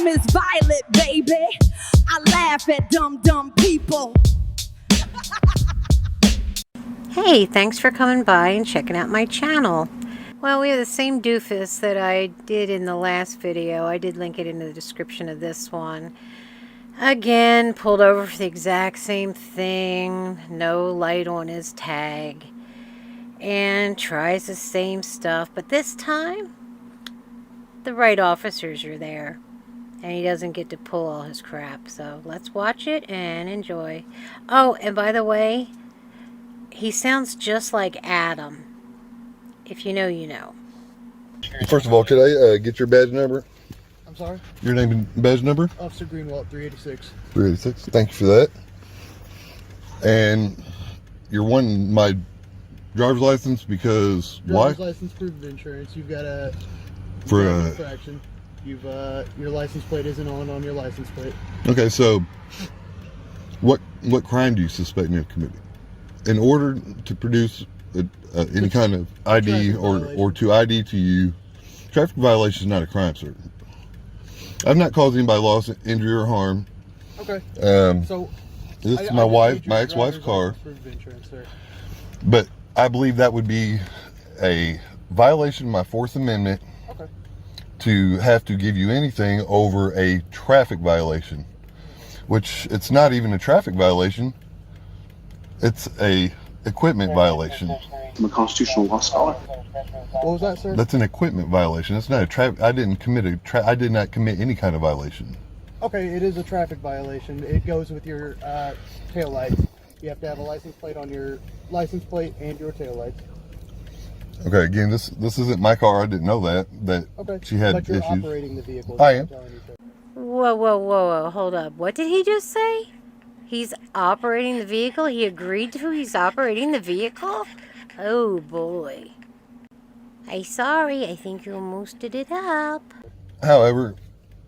name is Violet, baby. I laugh at dumb people. Hey, thanks for coming by and checking out my channel. Well, we have the same doofus that I did in the last video. I did link it in the description of this one. Again, pulled over for the exact same thing. No light on his tag. And tries the same stuff. But this time, the right officers are there. And he doesn't get to pull all his crap. So let's watch it and enjoy. Oh, and by the way, he sounds just like Adam. If you know, you know. First of all, could I get your badge number? I'm sorry? Your name and badge number? Officer Greenwald, 386. 386. Thank you for that. And you're wanting my driver's license because why? Driver's license, proof of insurance. You've got a infraction. You've your license plate isn't on your license plate. Okay, so what crime do you suspect me of committing? In order to produce any kind of ID or to ID to you, traffic violation is not a crime, sir. I've not caused anybody loss, injury, or harm. Okay. So this is my ex-wife's car. But I believe that would be a violation of my Fourth Amendment. Okay. To have to give you anything over a traffic violation, which it's not even a traffic violation. It's a equipment violation. I'm a constitutional law scholar. What was that, sir? That's an equipment violation. It's not a traffic. I did not commit any kind of violation. Okay, it is a traffic violation. It goes with your tail lights. You have to have a license plate on your license plate and your tail lights. Okay, again, this isn't my car. I didn't know that okay. She had but you're issues. Operating the vehicle. I am. Whoa, hold up. What did he just say? He's operating the vehicle? He agreed to he's operating the vehicle? Oh boy. Hey, sorry, I think you almost did it up. However,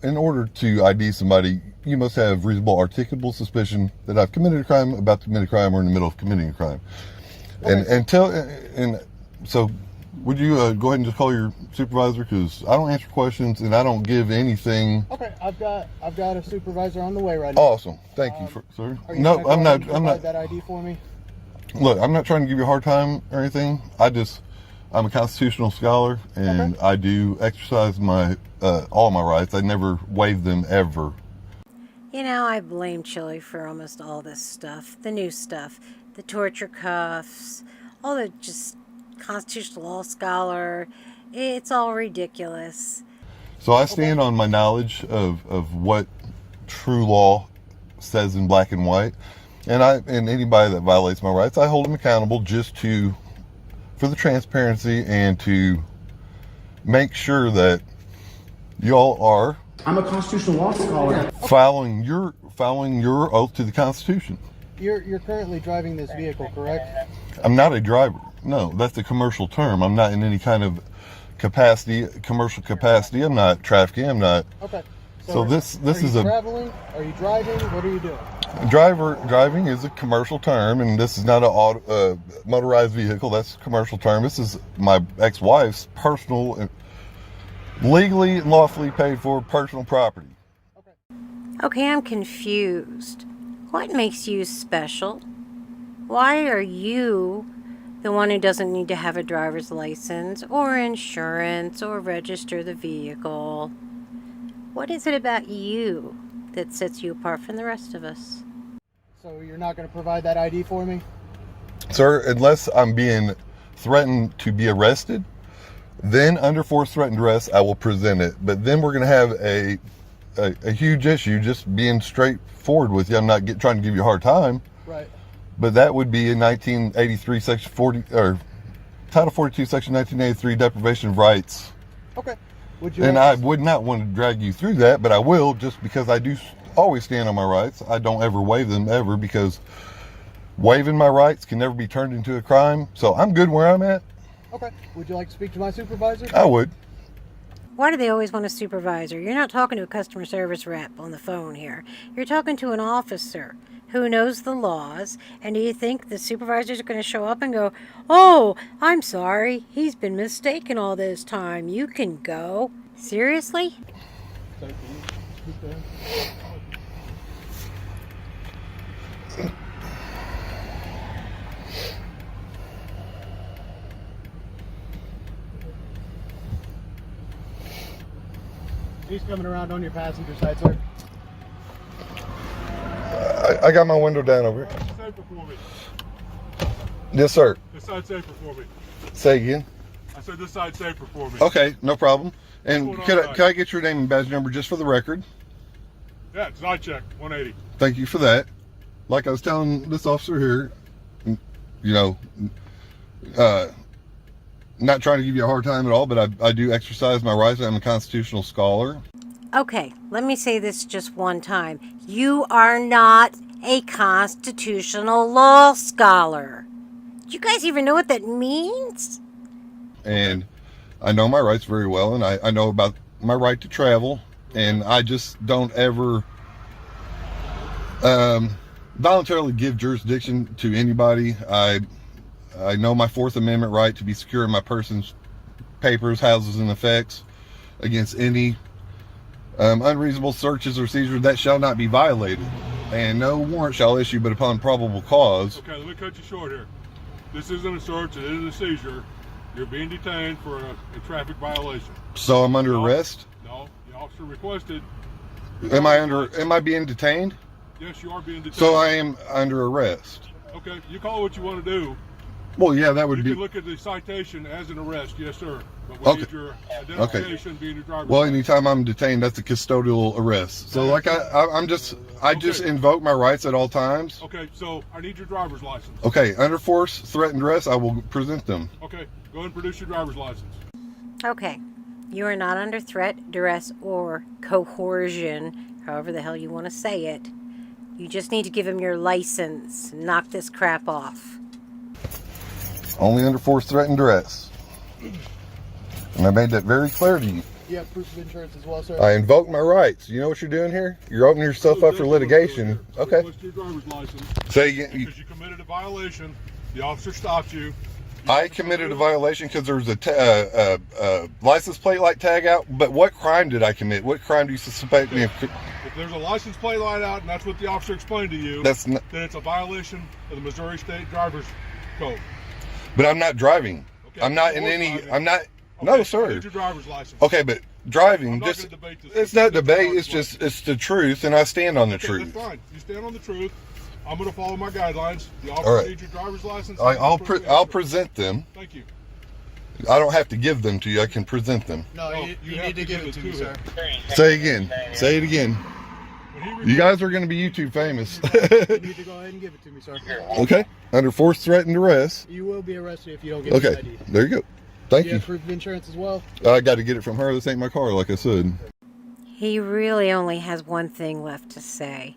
in order to ID somebody, you must have reasonable articulable suspicion that I've committed a crime, about to commit a crime, or in the middle of committing a crime. Okay. And so would you go ahead and just call your supervisor, because I don't answer questions and I don't give anything. Okay, I've got a supervisor on the way right now. Awesome, thank you, sir. No, I'm not. That ID for me. Look, I'm not trying to give you a hard time or anything. I'm a constitutional scholar, and okay. I do exercise all my rights. I never waive them ever. You know, I blame Chili for almost all this stuff. The new stuff, the torture cuffs, all the just constitutional law scholar. It's all ridiculous. So I stand on my knowledge of what true law says in black and white, and anybody that violates my rights, I hold them accountable just for the transparency and to make sure that y'all are. I'm a constitutional law scholar. Following your oath to the Constitution. You're currently driving this vehicle, correct? I'm not a driver. No, that's a commercial term. I'm not in any kind of commercial capacity. I'm not trafficking. I'm not. Okay. So this is traveling? Are you driving? What are you doing? Driving is a commercial term, and this is not a motorized vehicle. That's a commercial term. This is my ex-wife's personal, legally and lawfully paid for personal property. Okay, I'm confused. What makes you special? Why are you the one who doesn't need to have a driver's license or insurance or register the vehicle? What is it about you that sets you apart from the rest of us? So you're not going to provide that ID for me? Sir, unless I'm being threatened to be arrested, then under force threatened arrest, I will present it. But then we're going to have a huge issue, just being straightforward with you. I'm not trying to give you a hard time. Right. But that would be in 1983, Section 40, or Title 42, Section 1983, deprivation of rights. Okay. I would not want to drag you through that, but I will, just because I do always stand on my rights. I don't ever waive them, ever, because waiving my rights can never be turned into a crime. So I'm good where I'm at. Okay. Would you like to speak to my supervisor? I would. Why do they always want a supervisor? You're not talking to a customer service rep on the phone here. You're talking to an officer who knows the laws, and do you think the supervisors are going to show up and go, "Oh, I'm sorry, he's been mistaken all this time, you can go"? Seriously? He's coming around on your passenger side, sir. I got my window down over here. Safer for me. Yes, sir. This side's safer for me. Say again. I said this side's safer for me. Okay, no problem. And What's going on, could I get your name and badge number just for the record? Yeah, it's I check 180. Thank you for that. Like I was telling this officer here, you know, not trying to give you a hard time at all, but I do exercise my rights. I'm a constitutional scholar. Okay, let me say this just one time. You are not a constitutional law scholar. Do you guys even know what that means? And I know my rights very well, and I know about my right to travel, and I just don't ever voluntarily give jurisdiction to anybody. I know my Fourth Amendment right to be secure in my person's papers, houses, and effects against any unreasonable searches or seizures that shall not be violated, and no warrant shall issue but upon probable cause. Okay, let me cut you short here. This isn't a search, it is a seizure. You're being detained for a traffic violation. So I'm under arrest? No, the officer requested. Am I being detained? Yes, you are being detained. So I am under arrest. Okay, you call it what you want to do. Well, yeah, that would You be. can look at the citation as an arrest, yes, sir. But we need your identification being your driver's Well, license. anytime I'm detained, that's a custodial arrest. So, like, I just invoke my rights at all times. Okay, so I need your driver's license. Okay, under force, threat, and duress, I will present them. Okay, go ahead and produce your driver's license. Okay, you are not under threat, duress, or coercion, however the hell you want to say it. You just need to give him your license. Knock this crap off. Only under force, threat, and duress. And I made that very clear to you. You have proof of insurance as well, sir? I invoke my rights. You know what you're doing here? You're opening yourself up for litigation. Okay. What's your driver's license? Say again. Because you committed a violation. The officer stopped you. I committed a violation because there was a license plate light tag out. But what crime did I commit? What crime do you suspect me of? If there's a license plate light out and that's what the officer explained to you, That's not, then it's a violation of the Missouri State Driver's Code. but I'm not driving. Okay, I'm not you in were any. driving. I'm not. Okay, No, I sir. need your driver's license. Okay, but driving. I'm not Just gonna debate this. it's not Just debate. driver's It's just license. it's the truth, and I stand on the Okay, truth. that's fine. You stand on the truth. I'm going to follow my guidelines. The officer All right. needs your driver's license. I'll present them. Thank you. I don't have to give them to you. I can present them. No, you have need to give it to me, sir. Say again. Say it again. When he You guys are going to be YouTube famous. You need to go ahead and give it to me, sir. Okay. Under force, threat, and duress. You will be arrested if you don't give me the Okay. ID. There you go. Thank You you. have proof of insurance as well? I got to get it from her. This ain't my car, like I said. He really only has one thing left to say,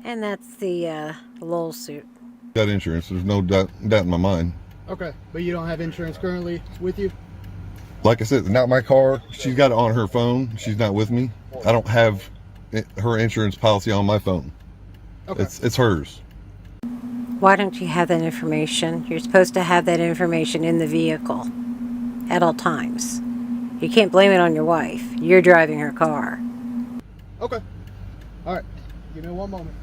and that's the LOL suit. Got insurance. There's no doubt in my mind. Okay, but you don't have insurance currently with you? Like I said, it's not my car. She's got it on her phone. She's not with me. I don't have her insurance policy on my phone. Okay. It's hers. Why don't you have that information? You're supposed to have that information in the vehicle at all times. You can't blame it on your wife. You're driving her car. Okay. All right. Give me one moment.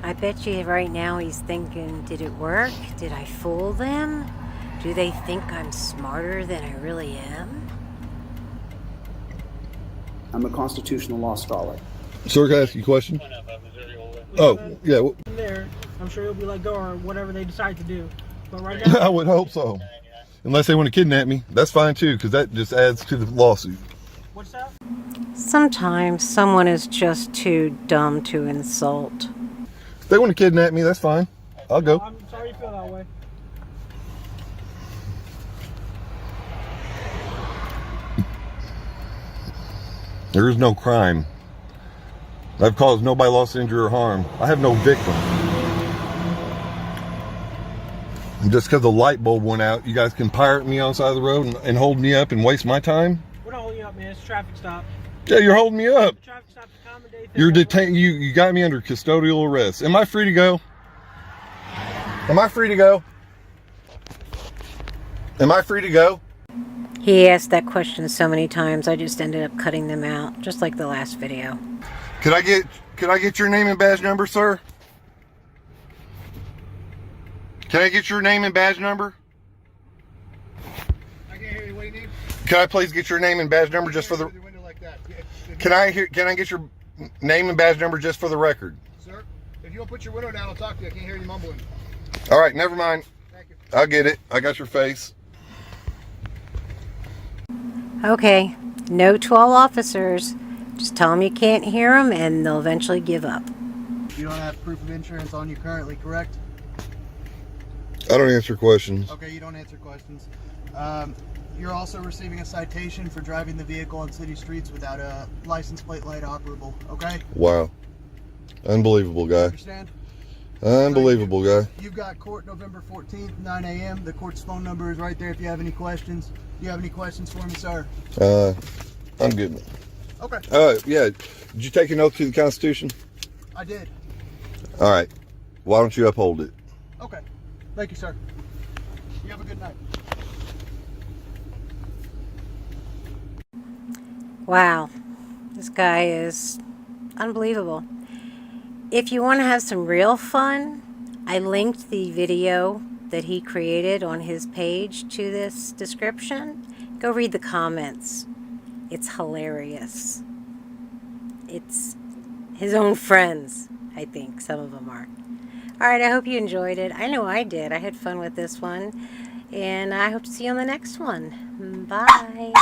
I bet you right now he's thinking, did it work? Did I fool them? Do they think I'm smarter than I really am? I'm a constitutional law scholar. Sir, can I ask you a question? Oh, yeah. Well, There, I'm sure he'll be let go or whatever they decide to do. But right now, I would hope so. Unless they want to kidnap me. That's fine too, because that just adds to the lawsuit. what's that? Sometimes someone is just too dumb to insult. If they want to kidnap me, that's fine. I'll go. I'm sorry you feel that way. There is no crime. I've caused nobody loss, injury, or harm. I have no victim. And just because the light bulb went out, you guys can pirate me on the side of the road and hold me up and waste my time? We're not holding you up, man. It's a traffic stop. Yeah, you're holding me up. The traffic stop's a common day thing. You're detained. You got me under custodial arrest. Am I free to go? Am I free to go? Am I free to go? He asked that question so many times, I just ended up cutting them out, just like the last video. Could I get your name and badge number, sir? Can I get your name and badge number? I can't hear you. What do you need? Can I please get your name and badge number just for the... Like that. Can I get your name and badge number just for the record? Sir, if you don't put your window down, I'll talk to you. I can't hear you mumbling. All right, never mind. Thank you. I'll get it. I got your face. Okay, note to all officers, just tell them you can't hear them and they'll eventually give up. You don't have proof of insurance on you currently, correct? I don't answer questions. Okay, you don't answer questions. You're also receiving a citation for driving the vehicle on city streets without a license plate light operable, okay? Wow. Unbelievable guy. Understand? Unbelievable guy. You've got court November 14th, 9 a.m. The court's phone number is right there if you have any questions. Do you have any questions for me, sir? I'm good. Okay. Yeah. Did you take an oath to the Constitution? I did. All right. Why don't you uphold it? Okay. Thank you, sir. You have a good night. Wow, this guy is unbelievable. If you want to have some real fun, I linked the video that he created on his page to this description. Go read the comments. It's hilarious. It's his own friends, I think. Some of them are. All right, I hope you enjoyed it. I know I did. I had fun with this one. And I hope to see you on the next one. Bye.